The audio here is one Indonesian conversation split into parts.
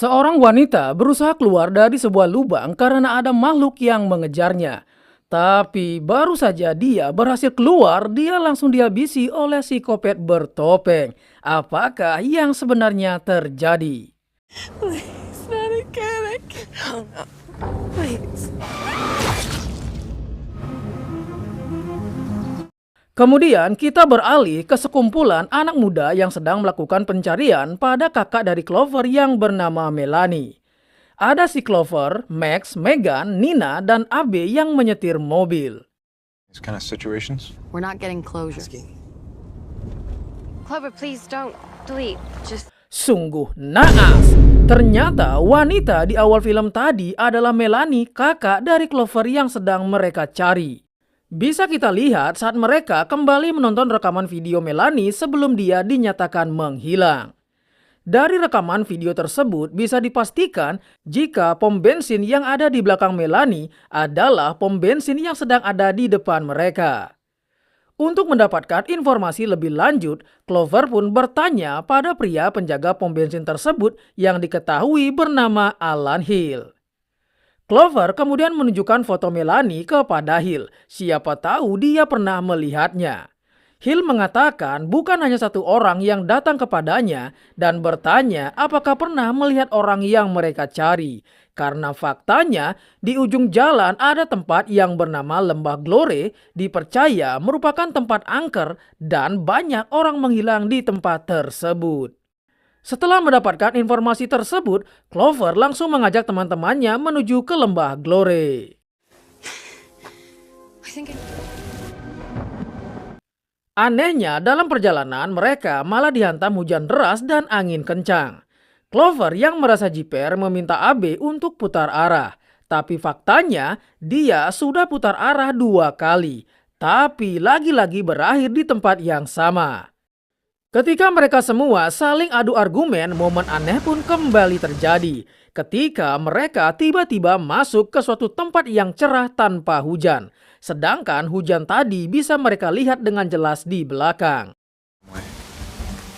Seorang wanita berusaha keluar dari sebuah lubang karena ada makhluk yang mengejarnya. Tapi baru saja dia berhasil keluar, dia langsung dihabisi oleh psikopat bertopeng. Apakah yang sebenarnya terjadi? Please, not again. I can't. Oh, no. Please. Kemudian kita beralih ke sekumpulan anak muda yang sedang melakukan pencarian pada kakak dari Clover yang bernama Melanie. Ada si Clover, Max, Megan, Nina, dan Abe yang menyetir mobil. These kind of situations. We're not getting closure. Clover, please don't delete. Just Sungguh naas. Ternyata wanita di awal film tadi adalah Melanie, kakak dari Clover yang sedang mereka cari. Bisa kita lihat saat mereka kembali menonton rekaman video Melanie sebelum dia dinyatakan menghilang. Dari rekaman video tersebut bisa dipastikan jika pom bensin yang ada di belakang Melanie adalah pom bensin yang sedang ada di depan mereka. Untuk mendapatkan informasi lebih lanjut, Clover pun bertanya pada pria penjaga pom bensin tersebut yang diketahui bernama Alan Hill. Clover kemudian menunjukkan foto Melanie kepada Hill. Siapa tahu dia pernah melihatnya. Hill mengatakan bukan hanya satu orang yang datang kepadanya dan bertanya apakah pernah melihat orang yang mereka cari. Karena faktanya di ujung jalan ada tempat yang bernama Lembah Glore, dipercaya merupakan tempat angker dan banyak orang menghilang di tempat tersebut. Setelah mendapatkan informasi tersebut, Clover langsung mengajak teman-temannya menuju ke Lembah Glore. Anehnya, dalam perjalanan mereka malah dihantam hujan deras dan angin kencang. Clover yang merasa jiper meminta Abe untuk putar arah. Tapi faktanya, dia sudah putar arah 2 kali. Tapi lagi-lagi berakhir di tempat yang sama. Ketika mereka semua saling adu argumen, momen aneh pun kembali terjadi. Ketika mereka tiba-tiba masuk ke suatu tempat yang cerah tanpa hujan. Sedangkan hujan tadi bisa mereka lihat dengan jelas di belakang.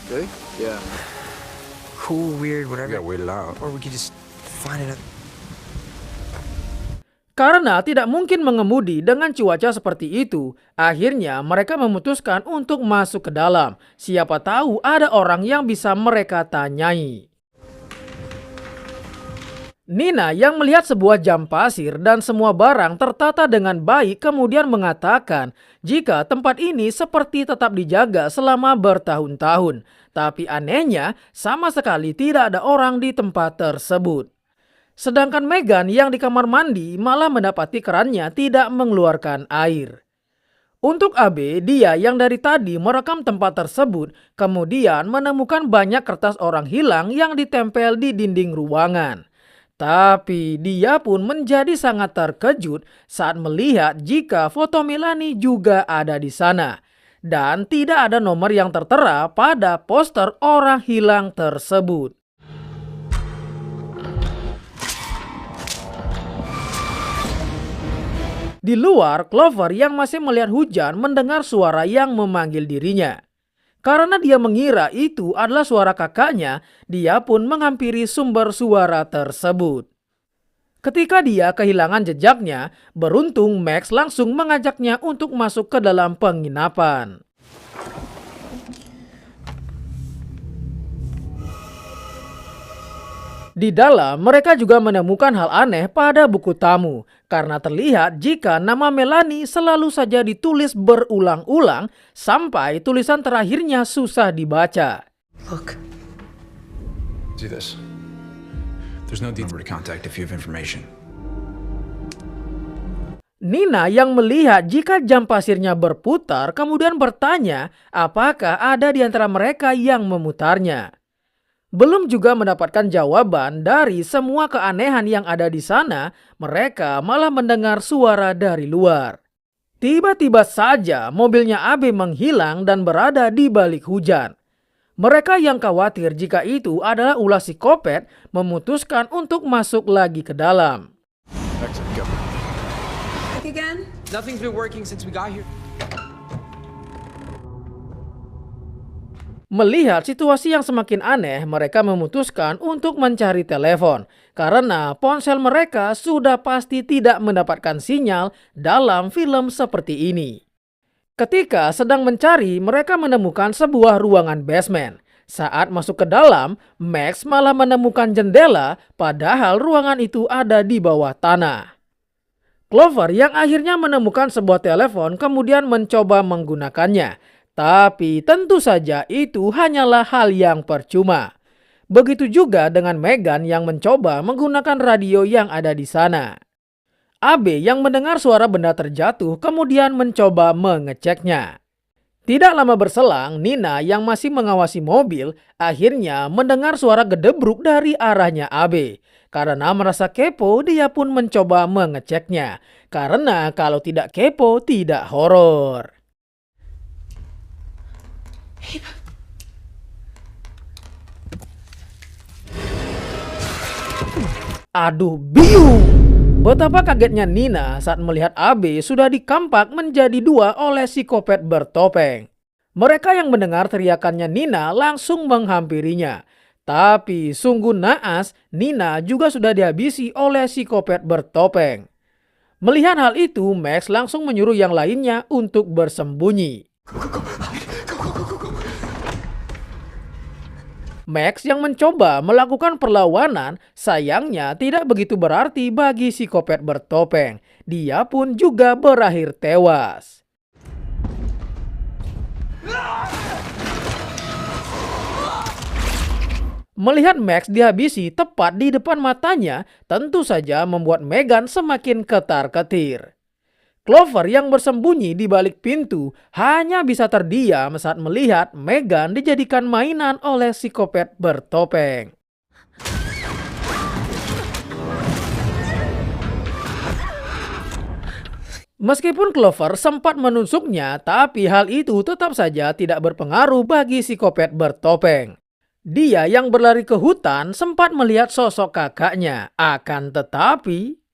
Really? Yeah. Cool, weird, We whatever. got weirded out. Or we could just find it. Karena tidak mungkin mengemudi dengan cuaca seperti itu, akhirnya mereka memutuskan untuk masuk ke dalam. Siapa tahu ada orang yang bisa mereka tanyai. Nina yang melihat sebuah jam pasir dan semua barang tertata dengan baik kemudian mengatakan jika tempat ini seperti tetap dijaga selama bertahun-tahun. Tapi anehnya sama sekali tidak ada orang di tempat tersebut. Sedangkan Megan yang di kamar mandi malah mendapati kerannya tidak mengeluarkan air. Untuk Abe, dia yang dari tadi merekam tempat tersebut, kemudian menemukan banyak kertas orang hilang yang ditempel di dinding ruangan. Tapi dia pun menjadi sangat terkejut saat melihat jika foto Melanie juga ada di sana. Dan tidak ada nomor yang tertera pada poster orang hilang tersebut. Di luar, Clover yang masih melihat hujan mendengar suara yang memanggil dirinya. Karena dia mengira itu adalah suara kakaknya, dia pun menghampiri sumber suara tersebut. Ketika dia kehilangan jejaknya, beruntung Max langsung mengajaknya untuk masuk ke dalam penginapan. Di dalam, mereka juga menemukan hal aneh pada buku tamu. Karena terlihat jika nama Melanie selalu saja ditulis berulang-ulang sampai tulisan terakhirnya susah dibaca. Look. See this? There's no number to contact if you have information. Nina yang melihat jika jam pasirnya berputar kemudian bertanya apakah ada di antara mereka yang memutarnya. Belum juga mendapatkan jawaban dari semua keanehan yang ada di sana, mereka malah mendengar suara dari luar. Tiba-tiba saja mobilnya Abe menghilang dan berada di balik hujan. Mereka yang khawatir jika itu adalah ulah psikopat memutuskan untuk masuk lagi ke dalam. Exit, go. Again? Nothing's been working since we got here. Melihat situasi yang semakin aneh, mereka memutuskan untuk mencari telepon karena ponsel mereka sudah pasti tidak mendapatkan sinyal dalam film seperti ini. Ketika sedang mencari, mereka menemukan sebuah ruangan basement. Saat masuk ke dalam, Max malah menemukan jendela, padahal ruangan itu ada di bawah tanah. Clover yang akhirnya menemukan sebuah telepon kemudian mencoba menggunakannya. Tapi tentu saja itu hanyalah hal yang percuma. Begitu juga dengan Megan yang mencoba menggunakan radio yang ada di sana. Abe yang mendengar suara benda terjatuh kemudian mencoba mengeceknya. Tidak lama berselang, Nina yang masih mengawasi mobil akhirnya mendengar suara gedebruk dari arahnya Abe. Karena merasa kepo, dia pun mencoba mengeceknya. Karena kalau tidak kepo, tidak horor. Aduh, biung! Betapa kagetnya Nina saat melihat Abe sudah dikampak menjadi dua oleh psikopat bertopeng. Mereka yang mendengar teriakannya Nina langsung menghampirinya. Tapi sungguh naas, Nina juga sudah dihabisi oleh psikopat bertopeng. Melihat hal itu, Max langsung menyuruh yang lainnya untuk bersembunyi. Max yang mencoba melakukan perlawanan sayangnya tidak begitu berarti bagi psikopat bertopeng. Dia pun juga berakhir tewas. Melihat Max dihabisi tepat di depan matanya, tentu saja membuat Megan semakin ketar-ketir. Clover yang bersembunyi di balik pintu hanya bisa terdiam saat melihat Megan dijadikan mainan oleh psikopat bertopeng. Meskipun Clover sempat menusuknya, tapi hal itu tetap saja tidak berpengaruh bagi psikopat bertopeng. Dia yang berlari ke hutan sempat melihat sosok kakaknya, akan tetapi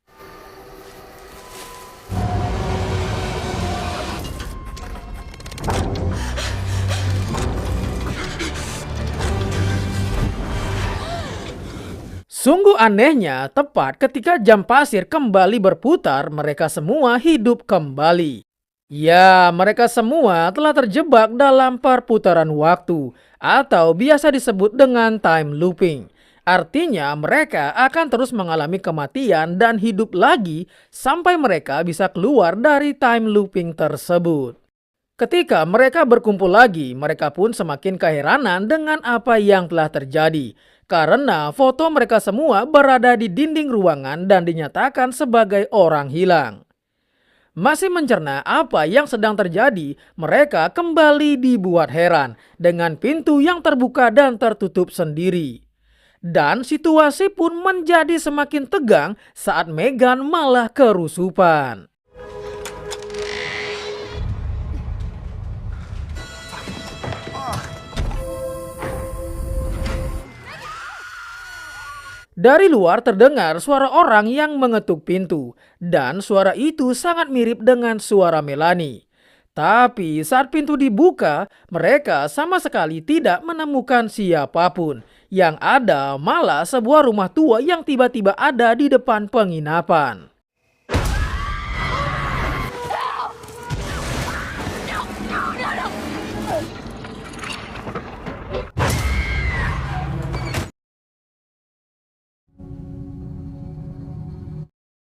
sungguh anehnya, tepat ketika jam pasir kembali berputar, mereka semua hidup kembali. Ya, mereka semua telah terjebak dalam perputaran waktu, atau biasa disebut dengan time looping. Artinya mereka akan terus mengalami kematian dan hidup lagi sampai mereka bisa keluar dari time looping tersebut. Ketika mereka berkumpul lagi, mereka pun semakin keheranan dengan apa yang telah terjadi. Karena foto mereka semua berada di dinding ruangan dan dinyatakan sebagai orang hilang. Masih mencerna apa yang sedang terjadi, mereka kembali dibuat heran dengan pintu yang terbuka dan tertutup sendiri. Dan situasi pun menjadi semakin tegang saat Megan malah kerusupan. Dari luar terdengar suara orang yang mengetuk pintu, dan suara itu sangat mirip dengan suara Melanie. Tapi saat pintu dibuka, mereka sama sekali tidak menemukan siapapun. Yang ada malah sebuah rumah tua yang tiba-tiba ada di depan penginapan.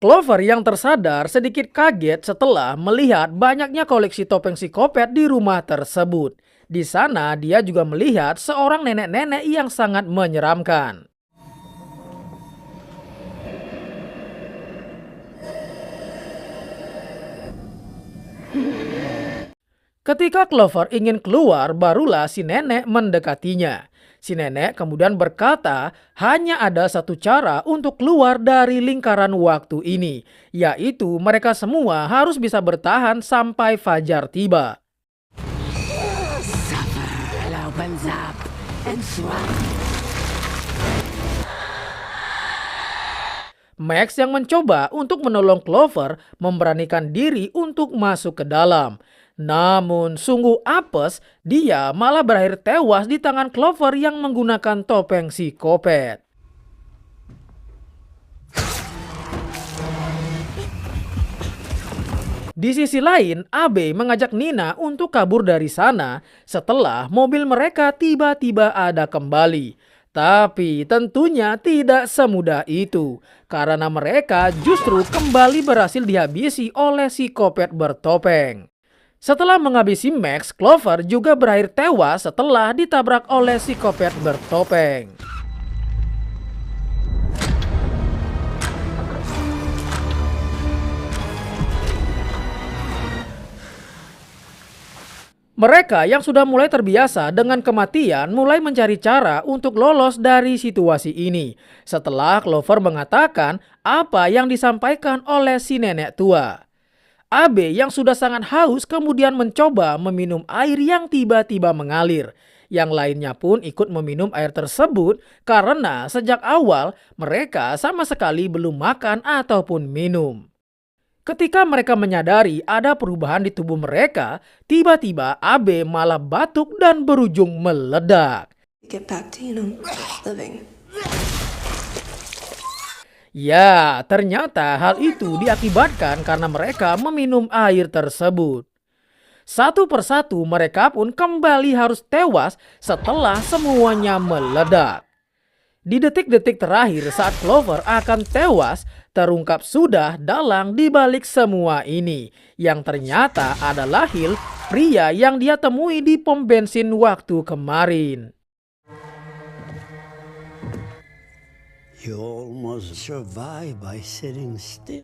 Clover yang tersadar sedikit kaget setelah melihat banyaknya koleksi topeng psikopat di rumah tersebut. Di sana dia juga melihat seorang nenek-nenek yang sangat menyeramkan. Ketika Clover ingin keluar, barulah si nenek mendekatinya. Si nenek kemudian berkata, hanya ada satu cara untuk keluar dari lingkaran waktu ini, yaitu mereka semua harus bisa bertahan sampai fajar tiba. Max yang mencoba untuk menolong Clover memberanikan diri untuk masuk ke dalam. Namun sungguh apes, dia malah berakhir tewas di tangan Clover yang menggunakan topeng psikopat. Di sisi lain, Abe mengajak Nina untuk kabur dari sana setelah mobil mereka tiba-tiba ada kembali. Tapi tentunya tidak semudah itu, karena mereka justru kembali berhasil dihabisi oleh psikopat bertopeng. Setelah menghabisi Max, Clover juga berakhir tewas setelah ditabrak oleh psikopat bertopeng. Mereka yang sudah mulai terbiasa dengan kematian mulai mencari cara untuk lolos dari situasi ini. Setelah Clover mengatakan apa yang disampaikan oleh si nenek tua. Abe yang sudah sangat haus kemudian mencoba meminum air yang tiba-tiba mengalir. Yang lainnya pun ikut meminum air tersebut karena sejak awal mereka sama sekali belum makan ataupun minum. Ketika mereka menyadari ada perubahan di tubuh mereka, tiba-tiba Abe malah batuk dan berujung meledak. Get back to, living. Ya, ternyata hal itu diakibatkan karena mereka meminum air tersebut. Satu persatu mereka pun kembali harus tewas setelah semuanya meledak. Di detik-detik terakhir saat Clover akan tewas, terungkap sudah dalang di balik semua ini, yang ternyata adalah Hill, pria yang dia temui di pom bensin waktu kemarin. You almost survive by sitting still.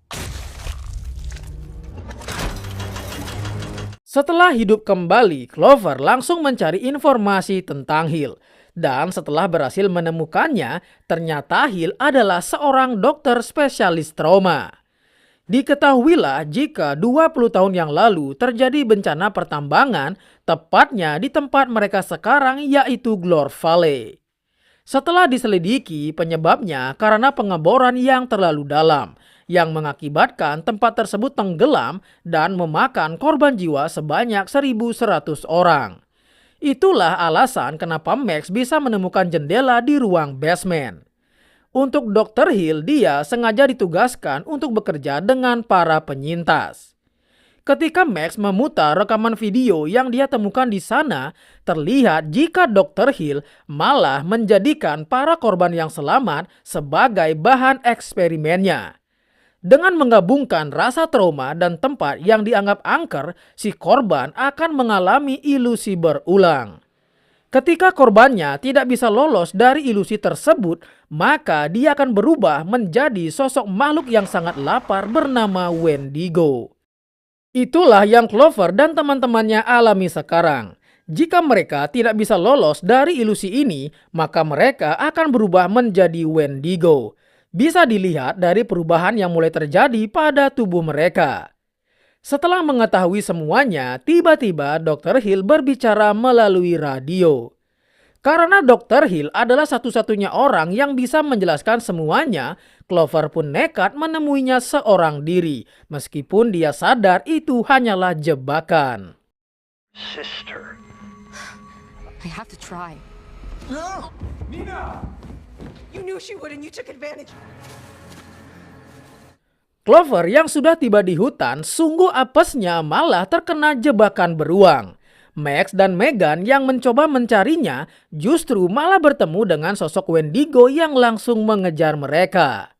Setelah hidup kembali, Clover langsung mencari informasi tentang Hill. Dan setelah berhasil menemukannya, ternyata Hill adalah seorang dokter spesialis trauma. Diketahuilah jika 20 tahun yang lalu terjadi bencana pertambangan, tepatnya di tempat mereka sekarang yaitu Glore Valley. Setelah diselidiki, penyebabnya karena pengeboran yang terlalu dalam, yang mengakibatkan tempat tersebut tenggelam dan memakan korban jiwa sebanyak 1.100 orang. Itulah alasan kenapa Max bisa menemukan jendela di ruang basement. Untuk Dr. Hill, dia sengaja ditugaskan untuk bekerja dengan para penyintas. Ketika Max memutar rekaman video yang dia temukan di sana, terlihat jika Dr. Hill malah menjadikan para korban yang selamat sebagai bahan eksperimennya. Dengan menggabungkan rasa trauma dan tempat yang dianggap angker, si korban akan mengalami ilusi berulang. Ketika korbannya tidak bisa lolos dari ilusi tersebut, maka dia akan berubah menjadi sosok makhluk yang sangat lapar bernama Wendigo. Itulah yang Clover dan teman-temannya alami sekarang. Jika mereka tidak bisa lolos dari ilusi ini, maka mereka akan berubah menjadi Wendigo. Bisa dilihat dari perubahan yang mulai terjadi pada tubuh mereka. Setelah mengetahui semuanya, tiba-tiba Dr. Hill berbicara melalui radio. Karena Dr. Hill adalah satu-satunya orang yang bisa menjelaskan semuanya, Clover pun nekat menemuinya seorang diri, meskipun dia sadar itu hanyalah jebakan. Sister. I have to try. No! Nina! You knew she would and you took advantage. Clover yang sudah tiba di hutan sungguh apesnya malah terkena jebakan beruang. Max dan Megan yang mencoba mencarinya justru malah bertemu dengan sosok Wendigo yang langsung mengejar mereka.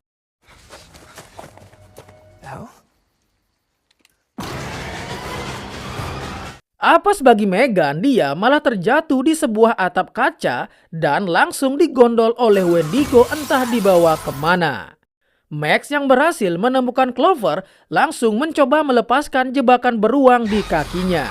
Apes bagi Megan, dia malah terjatuh di sebuah atap kaca dan langsung digondol oleh Wendigo entah dibawa kemana. Max yang berhasil menemukan Clover langsung mencoba melepaskan jebakan beruang di kakinya.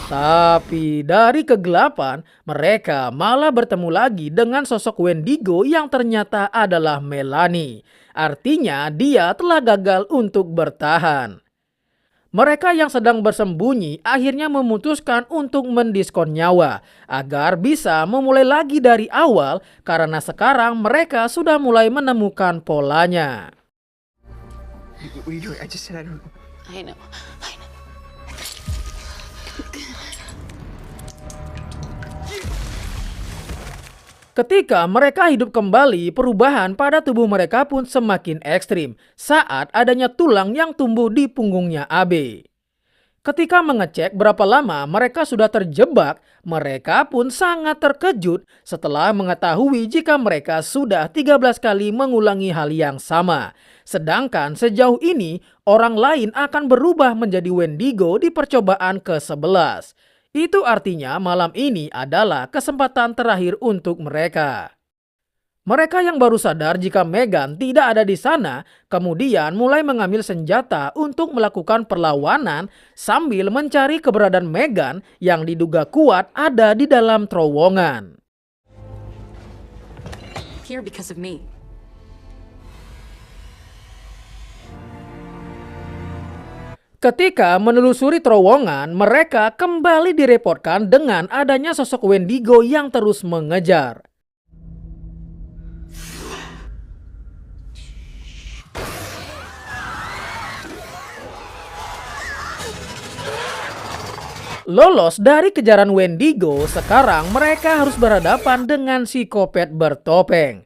Tapi dari kegelapan, mereka malah bertemu lagi dengan sosok Wendigo yang ternyata adalah Melanie. Artinya dia telah gagal untuk bertahan. Mereka yang sedang bersembunyi akhirnya memutuskan untuk mendiskon nyawa agar bisa memulai lagi dari awal karena sekarang mereka sudah mulai menemukan polanya. What are you doing? I just said I don't... I know. Ketika mereka hidup kembali, perubahan pada tubuh mereka pun semakin ekstrim saat adanya tulang yang tumbuh di punggungnya AB. Ketika mengecek berapa lama mereka sudah terjebak, mereka pun sangat terkejut setelah mengetahui jika mereka sudah 13 kali mengulangi hal yang sama. Sedangkan sejauh ini, orang lain akan berubah menjadi Wendigo di percobaan ke-11. Itu artinya malam ini adalah kesempatan terakhir untuk mereka. Mereka yang baru sadar jika Megan tidak ada di sana, kemudian mulai mengambil senjata untuk melakukan perlawanan sambil mencari keberadaan Megan yang diduga kuat ada di dalam terowongan. Here because of me. Ketika menelusuri terowongan, mereka kembali direpotkan dengan adanya sosok Wendigo yang terus mengejar. Lolos dari kejaran Wendigo, sekarang mereka harus berhadapan dengan psikopat bertopeng.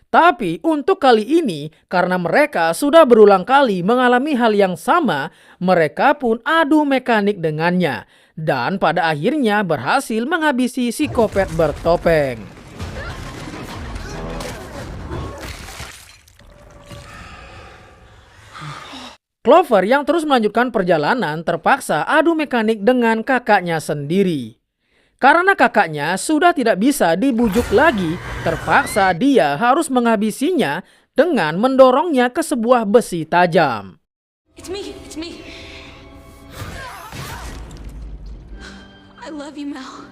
Tapi untuk kali ini, karena mereka sudah berulang kali mengalami hal yang sama, mereka pun adu mekanik dengannya. Dan pada akhirnya berhasil menghabisi psikopat bertopeng. Clover yang terus melanjutkan perjalanan terpaksa adu mekanik dengan kakaknya sendiri. Karena kakaknya sudah tidak bisa dibujuk lagi, terpaksa dia harus menghabisinya dengan mendorongnya ke sebuah besi tajam. It's me. I love you, Mel.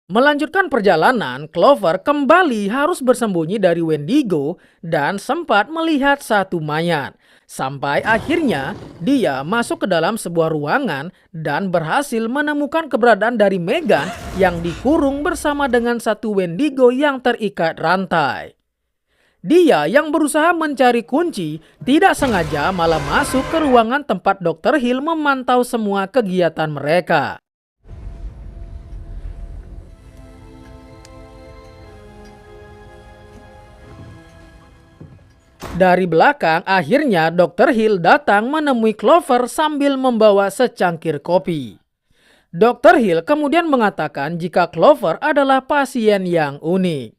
Melanjutkan perjalanan, Clover kembali harus bersembunyi dari Wendigo dan sempat melihat satu mayat. Sampai akhirnya dia masuk ke dalam sebuah ruangan dan berhasil menemukan keberadaan dari Megan yang dikurung bersama dengan satu Wendigo yang terikat rantai. Dia yang berusaha mencari kunci tidak sengaja malah masuk ke ruangan tempat Dr. Hill memantau semua kegiatan mereka. Dari belakang, akhirnya Dr. Hill datang menemui Clover sambil membawa secangkir kopi. Dr. Hill kemudian mengatakan jika Clover adalah pasien yang unik.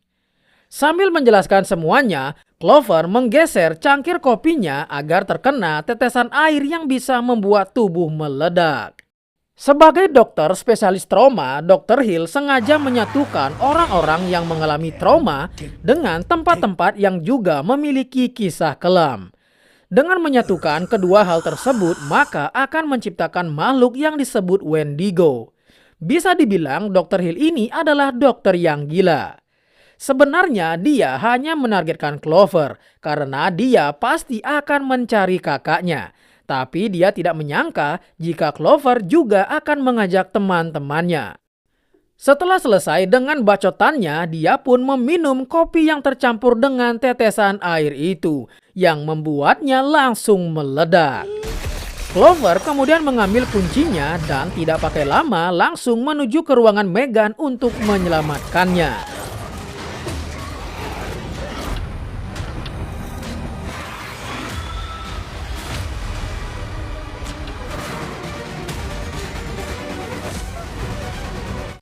Sambil menjelaskan semuanya, Clover menggeser cangkir kopinya agar terkena tetesan air yang bisa membuat tubuh meledak. Sebagai dokter spesialis trauma, Dr. Hill sengaja menyatukan orang-orang yang mengalami trauma dengan tempat-tempat yang juga memiliki kisah kelam. Dengan menyatukan kedua hal tersebut, maka akan menciptakan makhluk yang disebut Wendigo. Bisa dibilang Dr. Hill ini adalah dokter yang gila. Sebenarnya dia hanya menargetkan Clover karena dia pasti akan mencari kakaknya. Tapi dia tidak menyangka jika Clover juga akan mengajak teman-temannya. Setelah selesai dengan bacotannya, dia pun meminum kopi yang tercampur dengan tetesan air itu, yang membuatnya langsung meledak. Clover kemudian mengambil kuncinya dan tidak pakai lama langsung menuju ke ruangan Megan untuk menyelamatkannya.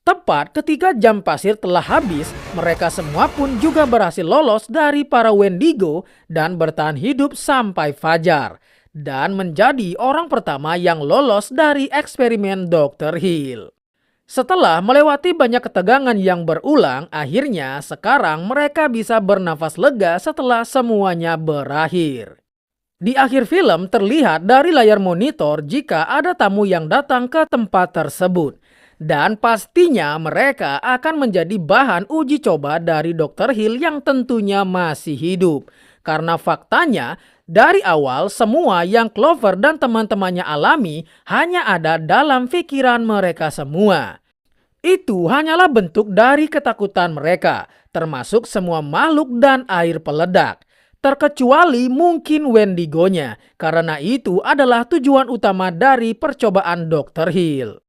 Tepat ketika jam pasir telah habis, mereka semua pun juga berhasil lolos dari para Wendigo dan bertahan hidup sampai fajar. Dan menjadi orang pertama yang lolos dari eksperimen Dr. Hill. Setelah melewati banyak ketegangan yang berulang, akhirnya sekarang mereka bisa bernafas lega setelah semuanya berakhir. Di akhir film terlihat dari layar monitor jika ada tamu yang datang ke tempat tersebut. Dan pastinya mereka akan menjadi bahan uji coba dari Dr. Hill yang tentunya masih hidup. Karena faktanya dari awal semua yang Clover dan teman-temannya alami hanya ada dalam pikiran mereka semua. Itu hanyalah bentuk dari ketakutan mereka, termasuk semua makhluk dan air peledak. Terkecuali mungkin Wendigonya, karena itu adalah tujuan utama dari percobaan Dr. Hill.